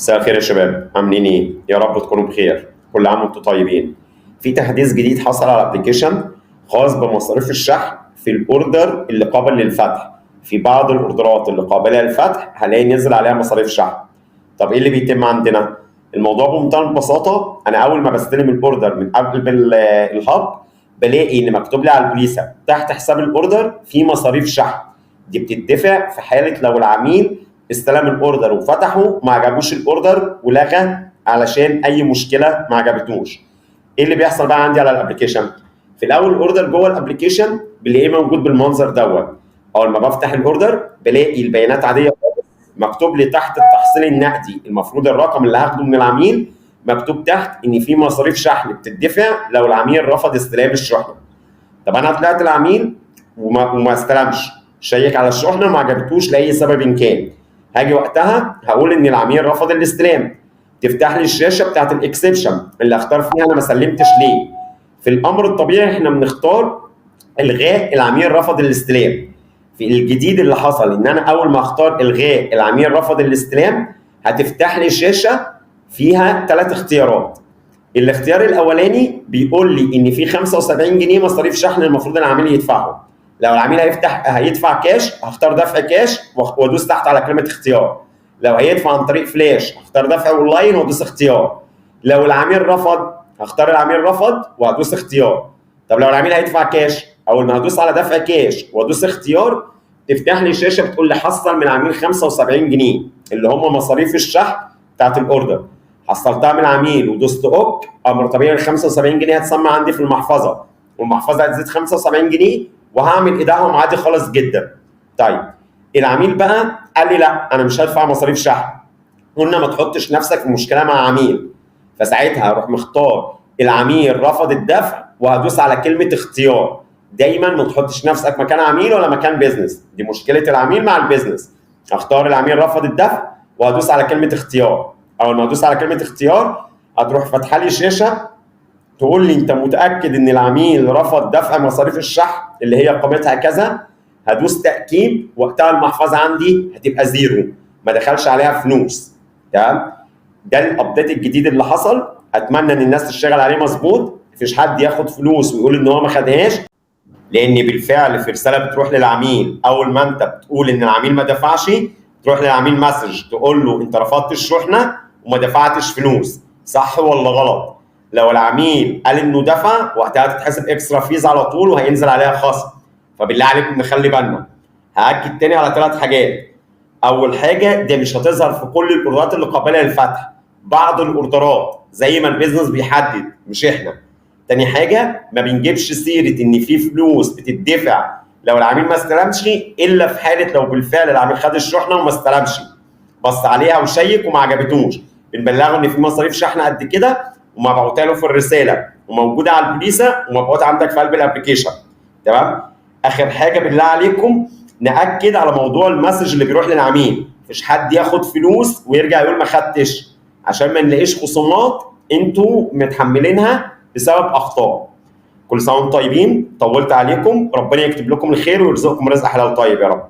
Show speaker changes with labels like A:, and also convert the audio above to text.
A: مساء الخير يا شباب، عاملين ايه؟ يا رب تكونوا بخير. كل عام وانتم طيبين. في تحديث جديد حصل على الابلكيشن خاص بمصاريف الشحن في الاوردر اللي قابل للفتح. في بعض الاوردرات اللي قابله للفتح هلاقي نزل عليها مصاريف شحن. طب ايه اللي بيتم عندنا؟ الموضوع بمنتهى البساطه، انا اول ما بستلم الاوردر من قبل الهاب بلاقي ان مكتوب لي على البوليسه تحت حساب الاوردر في مصاريف شحن. دي بتدفع في حاله لو العميل استلم الاوردر وفتحه ما عجبوش الاوردر ولغى علشان اي مشكله ما عجبتوش. ايه اللي بيحصل بقى عندي على الابلكيشن؟ في الاول الاوردر جوه الابلكيشن بلاقيه موجود بالمنظر دوت. اول ما بفتح الاوردر بلاقي البيانات عاديه خالص، مكتوب لي تحت التحصيل النقدي المفروض الرقم اللي هاخده من العميل، مكتوب تحت ان في مصاريف شحن بتدفع لو العميل رفض استلام الشحنه. طب انا طلعت العميل وما استلمش، شيك على الشحنه وما عجبتوش لاي سبب كان، هاجي وقتها هقول ان العميل رفض الاستلام. تفتح لي الشاشه بتاعت الاكسبشن اللي اختار فيها انا ما سلمتش ليه. في الامر الطبيعي احنا بنختار الغاء العميل رفض الاستلام. في الجديد اللي حصل ان انا اول ما اختار الغاء العميل رفض الاستلام هتفتح لي شاشه فيها 3 اختيارات. الاختيار الاولاني بيقول لي ان في 75 جنيه مصاريف شحن المفروض العميل يدفعهم. لو العميل هيدفع كاش هختار دفع كاش وادوس تحت على كلمه اختيار. لو هيدفع عن طريق فلاش هختار دفع اونلاين وادوس اختيار. لو العميل رفض هختار العميل رفض وهدوس اختيار. طب لو العميل هيدفع كاش، اول ما هدوس على دفع كاش وادوس اختيار تفتح لي شاشه بتقول لي حصل من العميل 75 جنيه اللي هم مصاريف الشحن بتاعت الاوردر. حصلتها من العميل ودوست اوك، امر طبيعي ال 75 جنيه هتسمى عندي في المحفظه، والمحفظه هتزيد 75 جنيه وهعمل ايداعهم عادي خالص جدا. طيب العميل بقى قال لي لا انا مش هدفع مصاريف شحن. قلنا ما تحطش نفسك في مشكله مع عميل، فساعتها هروح مختار العميل رفض الدفع وهدوس على كلمه اختيار. دايما ما تحطش نفسك مكان عميل ولا مكان بيزنس، دي مشكله العميل مع البيزنس. اختار العميل رفض الدفع وهدوس على كلمه اختيار. اول ما ادوس على كلمه اختيار هتروح فاتحه لي شاشه تقول لي انت متاكد ان العميل رفض دفع مصاريف الشحن اللي هي قيمتها كذا. هدوس تاكيد، وقتها المحفظه عندي هتبقى زيرو، ما دخلش عليها فلوس. تمام؟ ده الابديت الجديد اللي حصل، اتمنى ان الناس تشتغل عليه مظبوط، مفيش حد ياخد فلوس ويقول ان هو ما خدهاش، لان بالفعل في رساله بتروح للعميل اول ما انت بتقول ان العميل ما دفعش تروح للعميل مسج تقول له انت رفضت الشحنه وما دفعتش فلوس، صح ولا غلط؟ لو العميل قال انه دفع وقتها هتتحسب اكسترا فيز على طول وهينزل عليها خصم. فبالله عليكم نخلي بالنا. هاكد تاني على 3 حاجات. اول حاجه، دي مش هتظهر في كل الاوردرات اللي قابله للفتح، بعض الاوردرات زي ما البيزنس بيحدد مش احنا. تاني حاجه، ما بنجيبش سيره ان في فلوس بتدفع لو العميل ما استلمش الا في حاله لو بالفعل العميل خد الشحنه وما استلمش، بص عليها وشيك وما عجبتوش، بنبلغه ان في مصاريف شحن قد كده ومبعوتها له في الرساله وموجوده على البوليسه ومبعوته عندك في قلب الابلكيشن. تمام؟ اخر حاجه بالله عليكم ناكد على موضوع المسج اللي بيروح للعميل، مفيش حد ياخد فلوس ويرجع يقول ما خدتش، عشان ما نلاقيش خصومات انتوا متحملينها بسبب اخطاء. كل سنه وانتم طيبين، طولت عليكم، ربنا يكتب لكم الخير ويرزقكم رزق حلال طيب يا رب.